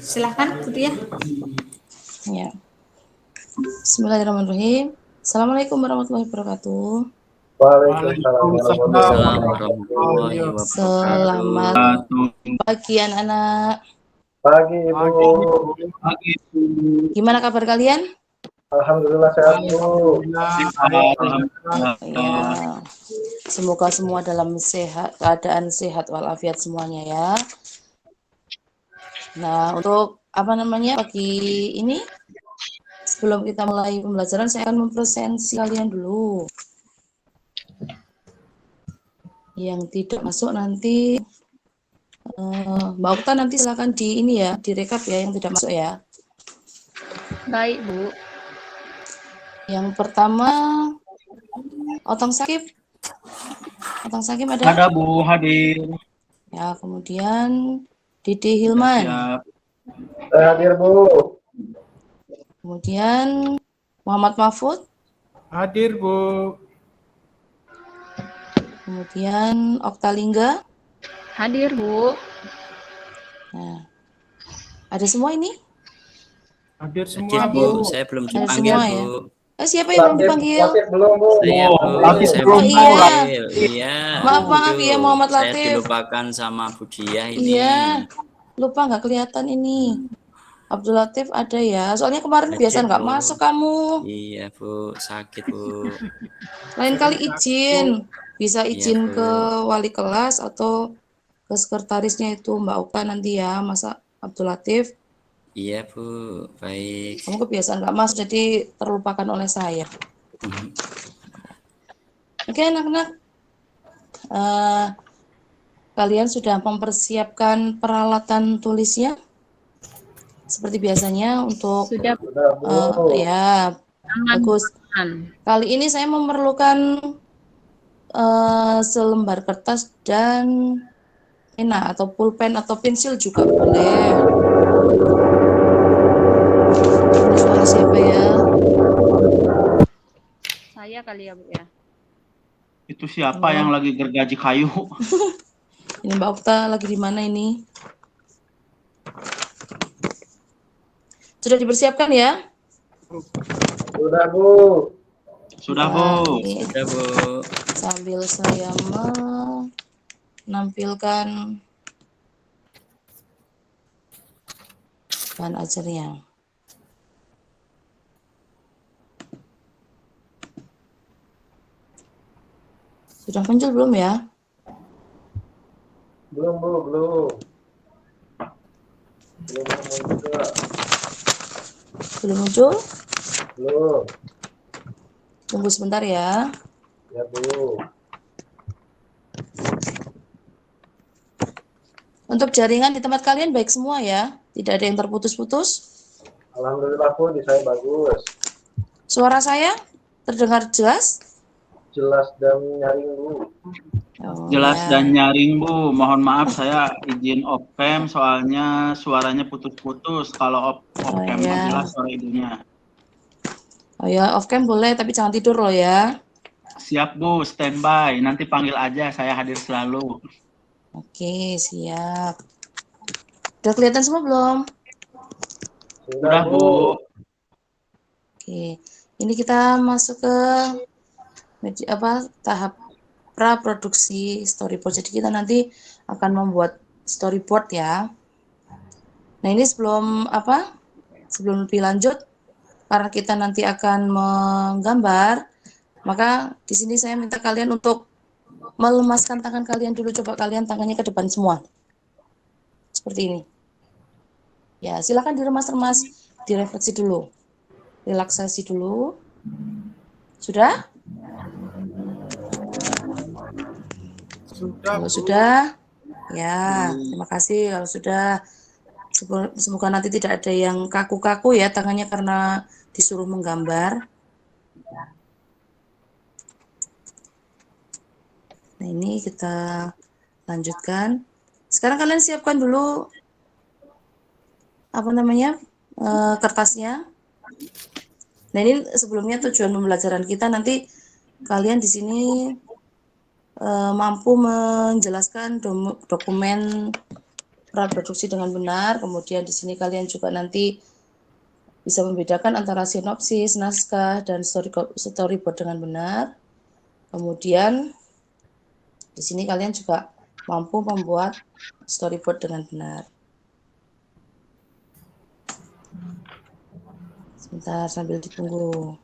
Silahkan, Budia. Ya. Bismillahirrahmanirrahim. Assalamualaikum warahmatullahi wabarakatuh. Waalaikumsalam warahmatullahi wabarakatuh. Selamat pagi anak-anak. Pagi Ibu. Gimana kabar kalian? Alhamdulillah sehat Bu. Ya. Semoga semua dalam keadaan sehat walafiat semuanya ya. Nah, untuk pagi ini sebelum kita mulai pembelajaran saya akan mempresentasi kalian dulu. Yang tidak masuk nanti Mbak Okta nanti silakan direkap ya yang tidak masuk ya. Baik, Bu. Yang pertama Otong Sakib. Otong Sakib ada? Ada Bu, hadir. Ya, kemudian Didi Hilman. Siap. Hadir Bu. Kemudian Muhammad Mahfud. Hadir Bu. Kemudian Oktalingga. Hadir, Bu. Nah, ada semua ini? Hadir semua Bu. Bu. Saya belum Ada dipanggil semua Bu. ya? Siapa yang belum dipanggil? Latif belum Bu. Saya Bu. Latif Saya belum, belum Bu. dipanggil. Iya. Maaf Itu. ya Muhammad Saya Latif. dilupakan sama Budia ini. Iya, lupa nggak kelihatan ini. Abdul Latif ada ya. Soalnya kemarin Hadir, biasa nggak Bu. masuk kamu. Iya Bu, sakit Bu. Lain kali izin. Bisa Iya, izin Bu. ke wali kelas atau ke sekretarisnya itu Mbak Oka nanti ya, masa Abdul Latif. Iya Bu, baik. Kamu kebiasaan nggak masuk jadi terlupakan oleh saya. Oke anak-anak. Kalian sudah mempersiapkan peralatan tulisnya? Seperti biasanya untuk Sudah, Sudah Bu. ya bagus. Kali ini saya memerlukan selembar kertas dan pena atau pulpen atau pensil juga boleh. Ini suara siapa ya? Saya kali ya, Bu ya. Itu siapa yang lagi gergaji kayu? Ini Mbak Okta lagi di mana ini? Sudah dipersiapkan ya? Sudah Bu. Sudah Nah, Bu. ini Sudah Bu. sambil saya menampilkan bahan ajarnya. Sudah muncul belum ya? Belum Bu, belum. Belum juga. Belum muncul? Belum. Tunggu sebentar ya. Ya Bu. Untuk jaringan di tempat kalian baik semua ya? Tidak ada yang terputus-putus? Alhamdulillah Bu, di saya bagus. Suara saya terdengar jelas? Jelas dan nyaring Bu. Oh, Jelas ya. dan nyaring Bu. Mohon maaf saya izin off cam soalnya suaranya putus-putus. Kalau off cam ya. jelas suara ibunya. Oh ya, off cam boleh tapi jangan tidur loh ya. Siap Bu, standby. Nanti panggil aja, saya hadir selalu. Oke, siap. Udah kelihatan semua belum? Sudah Bu. Oke, ini kita masuk ke tahap praproduksi storyboard. Jadi kita nanti akan membuat storyboard ya. Nah ini sebelum lebih lanjut, karena kita nanti akan menggambar, maka di sini saya minta kalian untuk melemaskan tangan kalian dulu. Coba kalian tangannya ke depan semua, seperti ini. Ya silakan diremas-remas, direfleksi dulu, relaksasi dulu. Sudah? Sudah. Kalau sudah, ya terima kasih. Kalau sudah, semoga nanti tidak ada yang kaku-kaku ya tangannya karena disuruh menggambar. Nah ini kita lanjutkan. Sekarang kalian siapkan dulu kertasnya. Nah ini sebelumnya tujuan pembelajaran kita nanti kalian di sini mampu menjelaskan dokumen praproduksi dengan benar. Kemudian di sini kalian juga nanti bisa membedakan antara sinopsis, naskah, dan storyboard dengan benar. Kemudian di sini kalian juga mampu membuat storyboard dengan benar. Sebentar sambil ditunggu.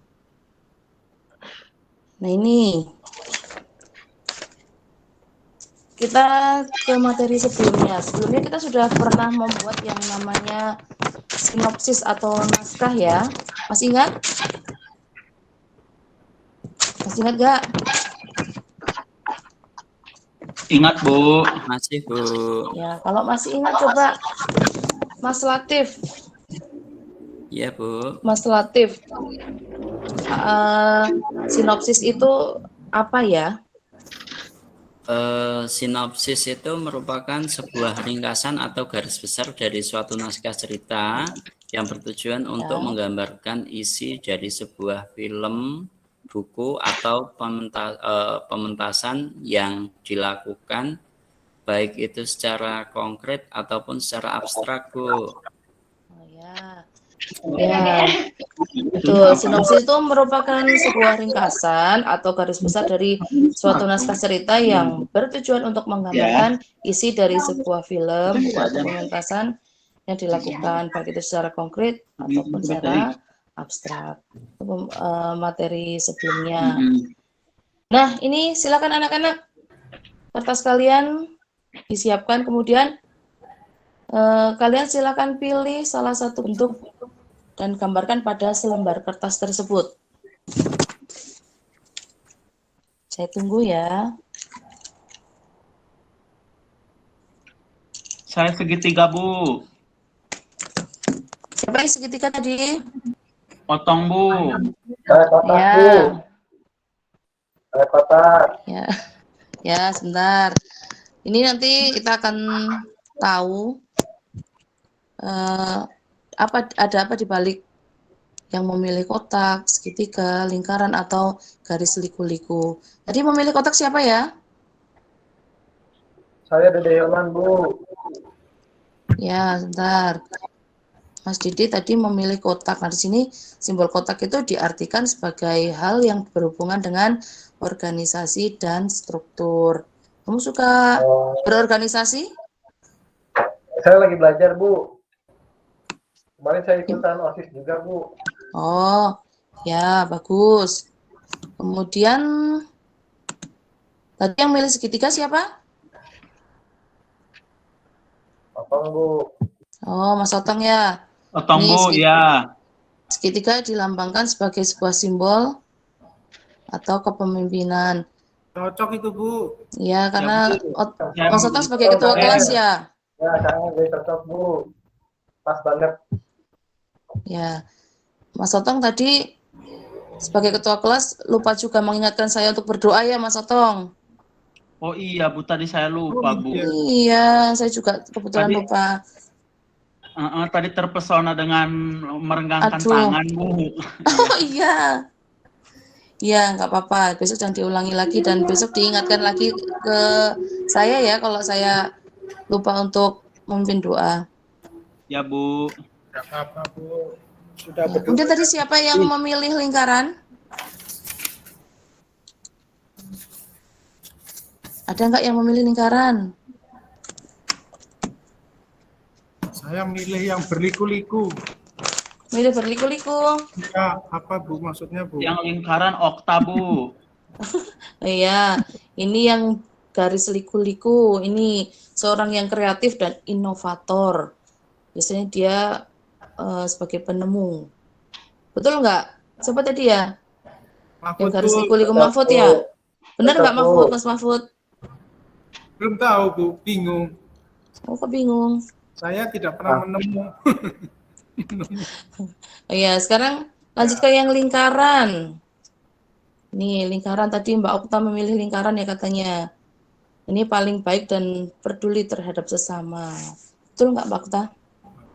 Nah ini kita ke materi sebelumnya. Sebelumnya kita sudah pernah membuat yang namanya sinopsis atau naskah ya. Masih ingat? Masih ingat gak? Ingat, Bu. Masih, Bu. Ya, kalau masih ingat coba Mas Latif. Iya, Bu. Mas Latif. Sinopsis itu apa ya? Sinopsis itu merupakan sebuah ringkasan atau garis besar dari suatu naskah cerita yang bertujuan untuk menggambarkan isi dari sebuah film, buku, atau pementasan yang dilakukan, baik itu secara konkret ataupun secara abstrak, Bu. Oh ya. Ya, betul. Sinopsis itu merupakan sebuah ringkasan atau garis besar dari suatu naskah cerita yang bertujuan untuk menggambarkan isi dari sebuah film, buku, atau pementasan yang dilakukan, baik itu secara konkret ataupun secara abstrak. Itu materi sebelumnya. Nah, ini silakan anak-anak, kertas kalian disiapkan, kemudian kalian silakan pilih salah satu bentuk dan gambarkan pada selembar kertas tersebut. Saya tunggu ya. Saya segitiga, Bu. Siapa yang segitiga tadi? Potong, Bu. Saya kotak, Ya. Bu. Saya kotak. Ya, ya sebentar. Ini nanti kita akan tahu ada apa di balik yang memilih kotak, segitiga, lingkaran, atau garis liku-liku. Tadi memilih kotak siapa ya? Saya Dede Yonan, Bu. Ya, sebentar. Mas Didi tadi memilih kotak. Nah, di sini simbol kotak itu diartikan sebagai hal yang berhubungan dengan organisasi dan struktur. Kamu suka berorganisasi? Saya lagi belajar, Bu. Kemarin saya ikutan OSIS juga, Bu. Oh, ya, bagus. Kemudian, tadi yang milih segitiga siapa? Potong, Bu. Oh, Mas Otong ya. Potong, Ini Bu, ya. segitiga dilambangkan sebagai sebuah simbol atau kepemimpinan. Cocok itu, Bu. Ya, karena Ya, Mas Otong sebagai ketua kelas ya. Ya, saya lebih cocok, Bu. Pas banget. Ya, Mas Otong tadi sebagai ketua kelas lupa juga mengingatkan saya untuk berdoa ya, Mas Otong. Oh iya, Bu, tadi saya lupa, Bu. Iya, saya juga kebetulan Tadi- lupa. Tadi terpesona dengan merenggangkan Aduh. tangan, Bu. Oh iya. Iya, nggak apa-apa. Besok jangan diulangi lagi dan besok diingatkan lagi ke saya ya kalau saya lupa untuk memimpin doa. Ya, Bu. Tidak apa-apa, Bu. Sudah Ya. Kemudian tadi siapa yang memilih lingkaran? Ada nggak yang memilih lingkaran? Saya milih yang berliku-liku. Milih berliku-liku. Ya, apa, Bu, maksudnya, Bu? Yang lingkaran okta, Bu. Iya, ini yang garis liku-liku. Ini seorang yang kreatif dan inovator. Biasanya dia sebagai penemu. Betul nggak? Siapa tadi ya? Yang garis Bu. liku-liku Mahfud ya? Benar nggak Mahfud, Mas Mahfud? Belum tahu, Bu. Bingung. Oh, kok bingung? Saya tidak pernah menemu. Oh iya, sekarang lanjut ke yang lingkaran. Nih, lingkaran tadi Mbak Okta memilih lingkaran ya katanya. Ini paling baik dan peduli terhadap sesama. Betul nggak Mbak Okta?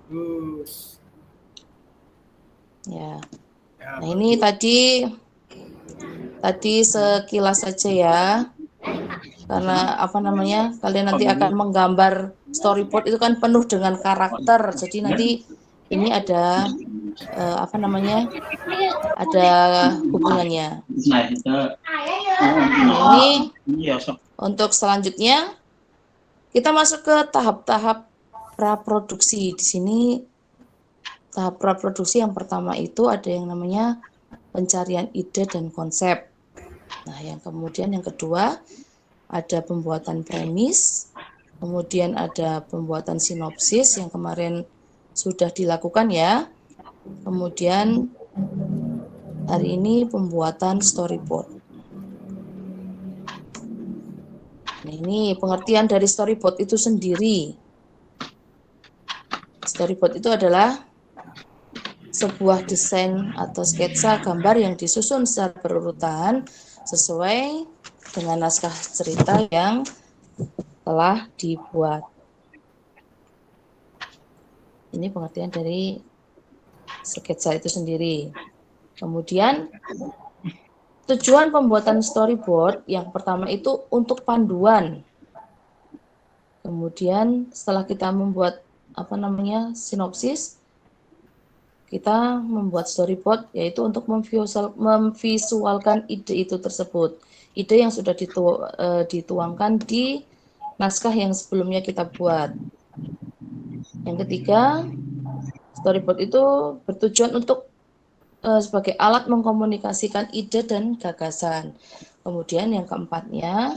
Bagus. Ya. Ya, Nah, ini tadi sekilas saja ya. karena apa namanya, kalian nanti akan menggambar storyboard itu kan penuh dengan karakter. Jadi nanti ini ada apa namanya, ada hubungannya. Nah, itu. Nah, ini Iya, sok. untuk selanjutnya kita masuk ke tahap-tahap praproduksi. Di sini tahap praproduksi yang pertama itu ada yang namanya pencarian ide dan konsep. Nah, yang kemudian yang kedua ada pembuatan premis, kemudian ada pembuatan sinopsis yang kemarin sudah dilakukan ya. Kemudian hari ini pembuatan storyboard. Nah, ini pengertian dari storyboard itu sendiri. Storyboard itu adalah sebuah desain atau sketsa gambar yang disusun secara berurutan sesuai dengan naskah cerita yang telah dibuat. Ini pengertian dari sketsa itu sendiri. Kemudian tujuan pembuatan storyboard yang pertama itu untuk panduan. Kemudian setelah kita membuat apa namanya sinopsis, kita membuat storyboard yaitu untuk memvisualkan ide itu tersebut. Ide yang sudah dituangkan di naskah yang sebelumnya kita buat. Yang ketiga, storyboard itu bertujuan untuk sebagai alat mengkomunikasikan ide dan gagasan. Kemudian yang keempatnya,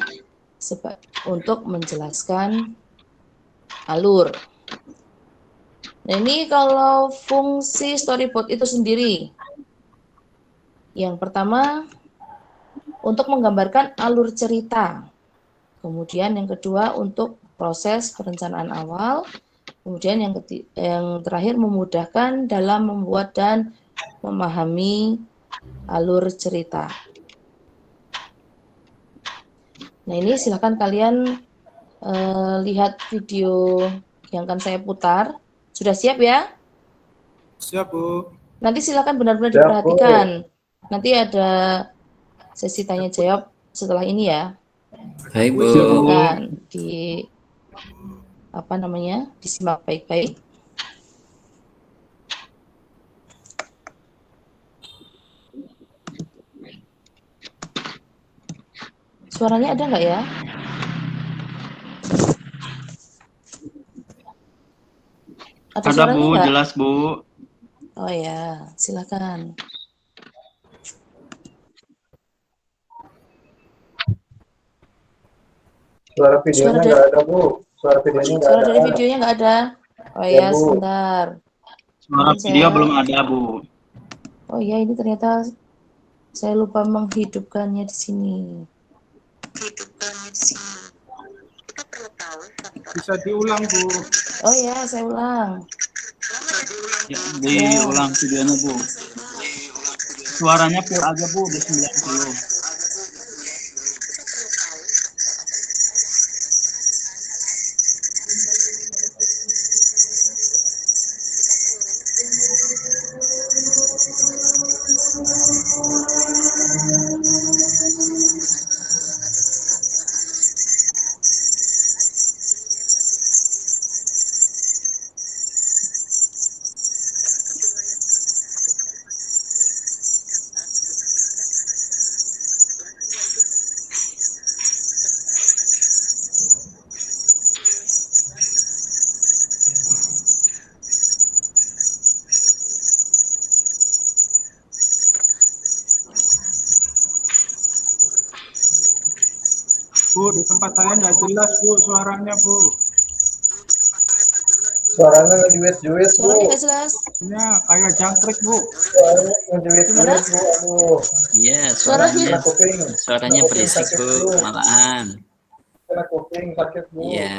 untuk menjelaskan alur. Nah, ini kalau fungsi storyboard itu sendiri. Yang pertama, untuk menggambarkan alur cerita. Kemudian yang kedua, untuk proses perencanaan awal. Kemudian yang terakhir, memudahkan dalam membuat dan memahami alur cerita. Nah, ini silakan kalian lihat video yang akan saya putar. Sudah siap ya? Siap, Bu. Nanti silakan benar-benar Siap, Bu. diperhatikan. Nanti ada sesi tanya jawab setelah ini ya. Baik, Bu. Silakan di apa namanya? Disimak baik-baik. Suaranya ada nggak ya? Ada, suaranya Bu, nggak? jelas, Bu. Oh ya, silakan. Suara videonya nggak ada, Bu. Suara videonya nggak Suara ada. dari videonya nggak ada? Oh Ya, ya, Bu. sebentar. Suara Mungkin video saya- belum ada, Bu. Oh ya, ini ternyata saya lupa menghidupkannya di sini. Bisa diulang, Bu. Oh ya, saya ulang. Ya, diulang videonya, Bu. Suaranya full aja, Bu, di 90. Bu, di tempat saya nggak jelas, Bu, suaranya, Bu. Suaranya ngejuit-juit, Bu. Suaranya nggak jelas. Ya, kayak jangkrik, Bu. Suaranya ngejuit-juit, Gimana? Bu. Aduh. Iya, Kena suaranya kuping. suaranya Kena kuping berisik, sakit, Bu, malahan. Kena kuping sakit, Bu. Iya.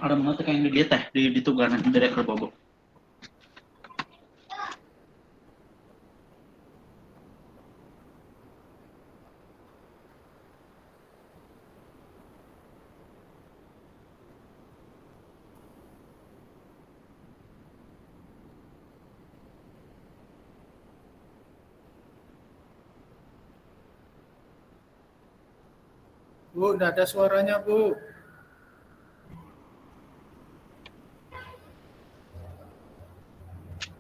Ada mengetik yang di teh di tugaran dari Bobo. Bu, udah ada suaranya, Bu.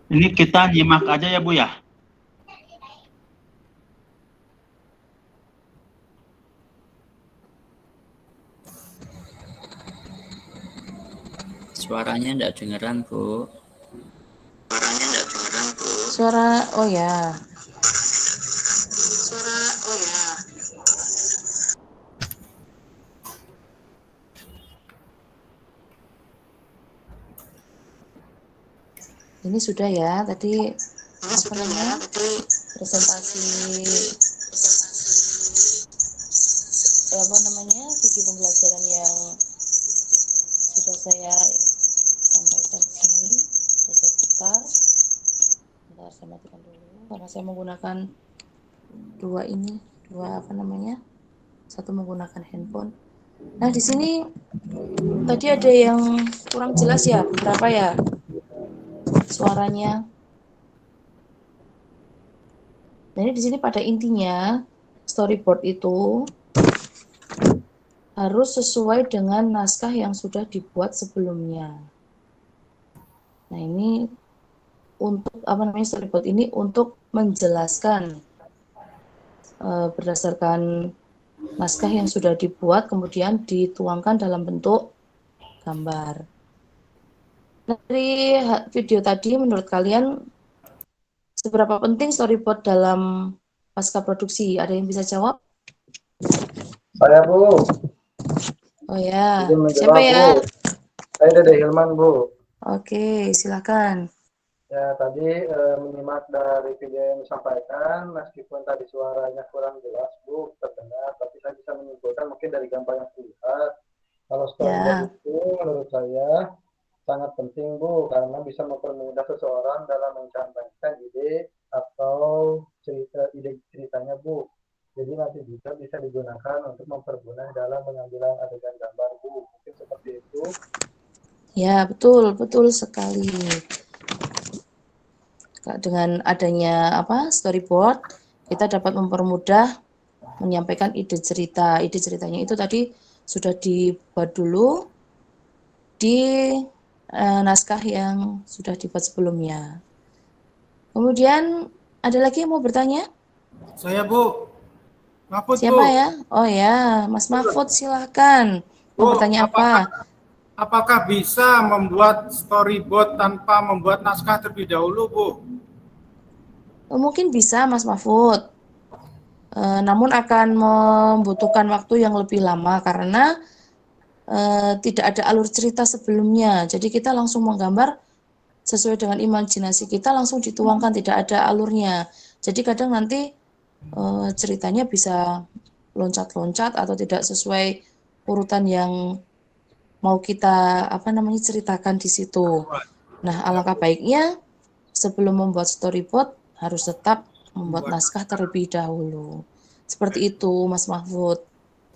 Ini kita nyimak aja ya Bu ya. Suaranya enggak dengeran, Bu. Suara, oh ya. Ini sudah ya, tadi apa namanya? Presentasi apa namanya? Video pembelajaran yang sudah saya sampaikan sini, sudah saya putar. Bentar, saya matikan dulu karena saya menggunakan dua apa namanya? Satu menggunakan handphone. Nah, di sini tadi ada yang kurang jelas ya, berapa ya suaranya. Jadi di sini pada intinya storyboard itu harus sesuai dengan naskah yang sudah dibuat sebelumnya. Nah, ini untuk apa namanya, storyboard ini untuk menjelaskan berdasarkan naskah yang sudah dibuat kemudian dituangkan dalam bentuk gambar. Dari video tadi menurut kalian seberapa penting storyboard dalam pasca produksi? Ada yang bisa jawab? Saya Bu. Oh ya, Izin menjawab, siapa ya? Bu. Saya Dede Hilman Bu. Oke, silakan. Ya tadi menyimak dari video yang disampaikan, meskipun tadi suaranya kurang jelas Bu, terdengar, tapi saya bisa menyimpulkan mungkin dari gambar yang dilihat, kalau storyboard itu menurut saya sangat penting Bu, karena bisa mempermudah seseorang dalam mencampaikan ide atau ide ceritanya Bu. Jadi nanti juga bisa digunakan untuk mempermudah dalam pengambilan adegan gambar Bu. Mungkin seperti itu. Ya, betul sekali. Dengan adanya storyboard, kita dapat mempermudah menyampaikan ide cerita. Ide ceritanya itu tadi sudah dibuat dulu di naskah yang sudah dibuat sebelumnya. Kemudian ada lagi yang mau bertanya? Saya, Bu. Mahfud, Siapa Bu. ya? Oh ya, Mas Mahfud, silahkan. Mau bertanya apa? Apakah bisa membuat storyboard tanpa membuat naskah terlebih dahulu, Bu? Mungkin bisa, Mas Mahfud. Namun akan membutuhkan waktu yang lebih lama karena tidak ada alur cerita sebelumnya. Jadi kita langsung menggambar sesuai dengan imajinasi kita, langsung dituangkan, tidak ada alurnya. Jadi kadang nanti ceritanya bisa loncat-loncat atau tidak sesuai urutan yang mau kita ceritakan di situ. Nah, alangkah baiknya sebelum membuat storyboard harus tetap membuat naskah terlebih dahulu. Seperti itu, Mas Mahfud.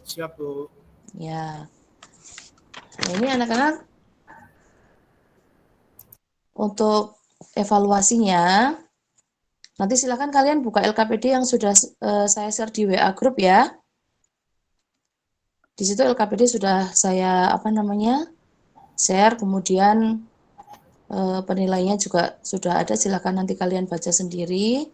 Siap, Bu. Ya. Nah, ini anak-anak untuk evaluasinya, nanti silakan kalian buka LKPD yang sudah saya share di WA group ya. Di situ LKPD sudah saya share, kemudian penilaiannya juga sudah ada, silakan nanti kalian baca sendiri.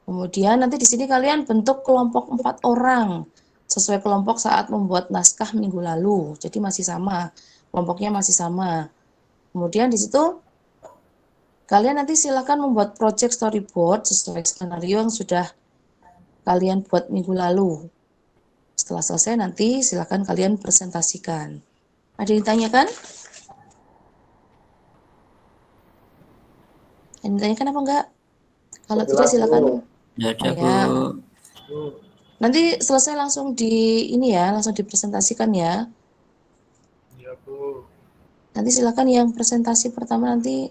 Kemudian nanti di sini kalian bentuk kelompok 4 orang sesuai kelompok saat membuat naskah minggu lalu. Jadi masih sama, kelompoknya masih sama. Kemudian di situ kalian nanti silakan membuat project storyboard sesuai skenario yang sudah kalian buat minggu lalu. Setelah selesai nanti silakan kalian presentasikan. Ada yang tanyakan? Ada yang tanyakan apa enggak? Kalau tidak silakan. Ya, ada, Bu. Nanti selesai langsung langsung dipresentasikan ya. Iya, Bu. Nanti silakan yang presentasi pertama nanti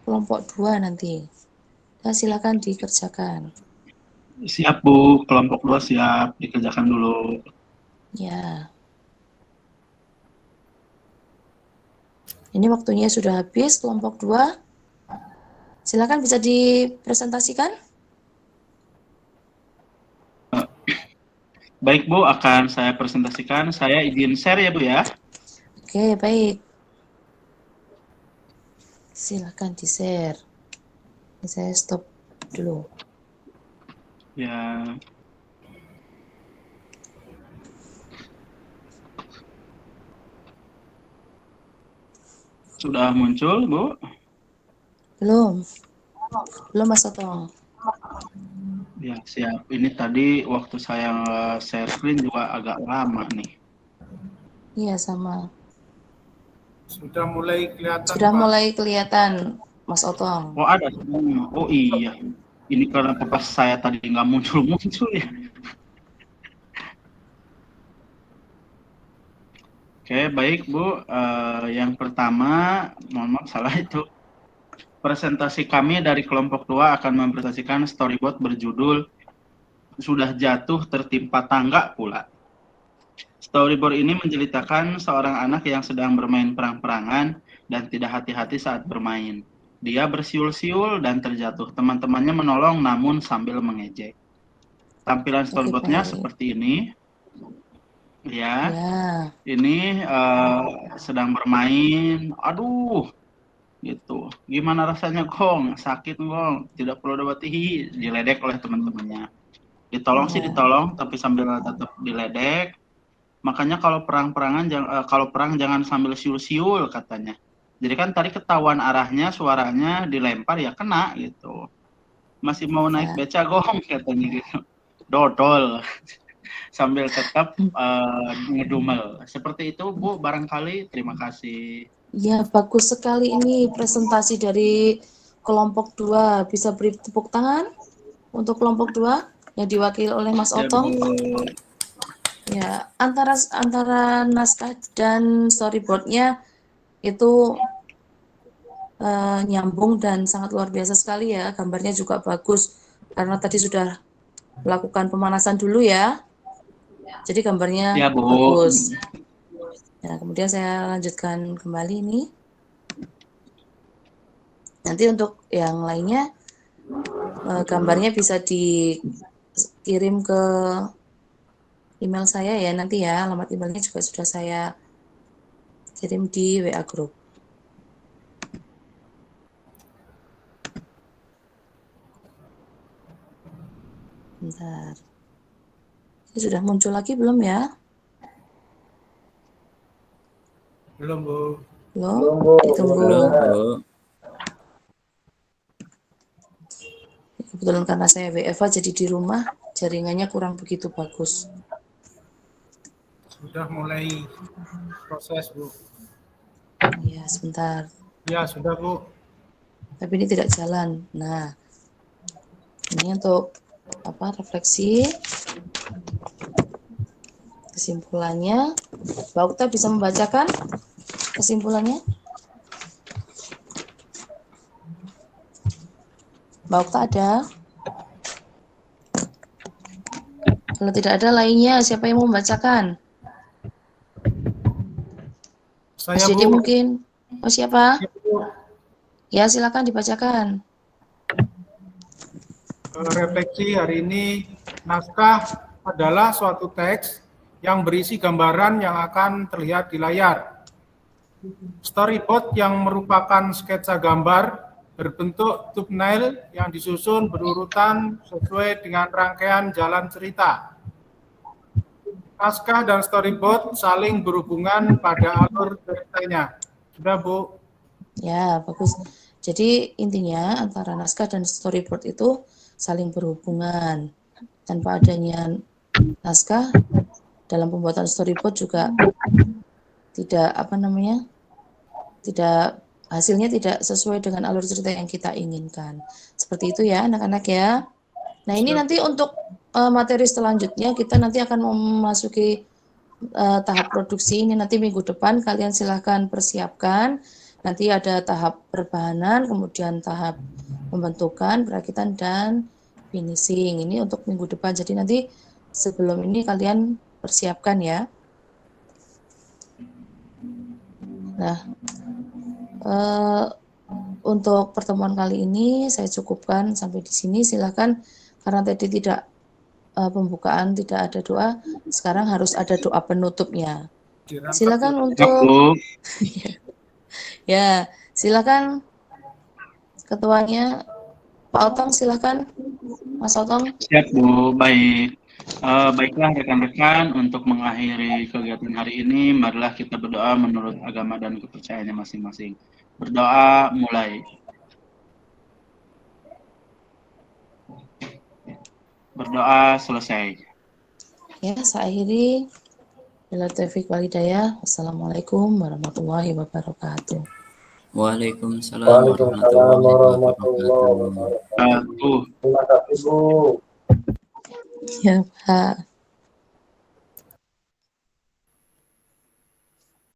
kelompok 2 nanti. Nah, silakan dikerjakan. Siap Bu, kelompok 2 siap, dikerjakan dulu. Ya. Ini waktunya sudah habis, kelompok 2. Silakan bisa dipresentasikan. Baik Bu, akan saya presentasikan. Saya izin share ya Bu ya. Oke, baik. Silakan di-share. Ini saya stop dulu. Ya. Sudah muncul Bu? Belum. Belum Mas Otong. Ya, siap. Ini tadi waktu saya share screen juga agak lama nih. Iya, sama. Sudah mulai kelihatan, Sudah Pak. mulai kelihatan Mas Otong. Oh ada semuanya. Oh iya. Ini karena pas saya tadi nggak muncul-muncul ya. Oke, baik Bu. Yang pertama, mohon maaf salah itu. Presentasi kami dari kelompok 2 akan mempresentasikan storyboard berjudul Sudah Jatuh Tertimpa Tangga Pula. Storyboard ini menceritakan seorang anak yang sedang bermain perang-perangan dan tidak hati-hati saat bermain. Dia bersiul-siul dan terjatuh. Teman-temannya menolong namun sambil mengejek. Tampilan storyboardnya baik. seperti ini. Ya, Ya. ini sedang bermain. Aduh, gitu. Gimana rasanya Gong? Sakit Gong? Tidak perlu obati. Diledek oleh teman-temannya. Ditolong sih Ya. ditolong, tapi sambil tetap diledek. Makanya kalau kalau perang jangan sambil siul-siul katanya. Jadi kan tadi ketahuan arahnya, suaranya dilempar ya kena gitu. Masih mau naik beca Gong katanya gitu. Dodol. Sambil tetap ngedumel. Seperti itu Bu, barangkali. Terima kasih. Ya, bagus sekali ini presentasi dari kelompok 2. Bisa beri tepuk tangan untuk kelompok 2 yang diwakili oleh Mas Otong. Ya, antara naskah dan storyboardnya itu nyambung dan sangat luar biasa sekali ya. Gambarnya juga bagus karena tadi sudah melakukan pemanasan dulu ya. Jadi gambarnya Ya, Bu. bagus. Nah, kemudian saya lanjutkan kembali ini. Nanti untuk yang lainnya gambarnya bisa dikirim ke email saya ya nanti ya. Alamat emailnya juga sudah saya kirim di WA Group. Bentar. Ini sudah muncul lagi belum ya? Belum, Bu. Belum? Belum, Bu. Ditunggu. Belum, Bu. Kebetulan karena saya WFH jadi di rumah, jaringannya kurang begitu bagus. Sudah mulai proses, Bu. Ya, sebentar. Ya, sudah, Bu. Tapi ini tidak jalan. Nah, ini untuk refleksi. Kesimpulannya, Mbak Ukta bisa membacakan kesimpulannya? Mbak Ukta ada? Kalau tidak ada lainnya, siapa yang mau membacakan? Saya, Jadi Bu. mungkin. Oh, siapa? Ya, Bu. Ya, silakan dibacakan. Refleksi hari ini, naskah adalah suatu teks yang berisi gambaran yang akan terlihat di layar. Storyboard yang merupakan sketsa gambar berbentuk thumbnail yang disusun berurutan sesuai dengan rangkaian jalan cerita. Naskah dan storyboard saling berhubungan pada alur ceritanya. Sudah, Bu? Ya, bagus. Jadi intinya antara naskah dan storyboard itu saling berhubungan. Tanpa adanya naskah, dalam pembuatan storyboard juga tidak hasilnya tidak sesuai dengan alur cerita yang kita inginkan. Seperti itu ya anak-anak ya. Nah ini nanti untuk materi selanjutnya kita nanti akan memasuki tahap produksi ini nanti minggu depan kalian silahkan persiapkan. Nanti ada tahap perbahanan, kemudian tahap pembentukan, perakitan, dan finishing. Ini untuk minggu depan. Jadi nanti sebelum ini kalian persiapkan ya. Nah, untuk pertemuan kali ini saya cukupkan sampai di sini. Silakan, karena tadi tidak pembukaan, tidak ada doa. Sekarang harus ada doa penutupnya. Silakan Siap, untuk Bu. ya, silakan ketuanya Pak Otong, silakan Mas Otong. Siap, Bu. Baik. Baiklah rekan-rekan, untuk mengakhiri kegiatan hari ini, marilah kita berdoa menurut agama dan kepercayaannya masing-masing. Berdoa mulai. Berdoa selesai. Ya, saya akhiri. Bila taufiq wal hidayah. Wassalamualaikum warahmatullahi wabarakatuh. Waalaikumsalam Waalaikumsalam warahmatullahi warahmatullahi wabarakatuh. wabarakatuh. Terima kasih, Bu. Ya, Pak.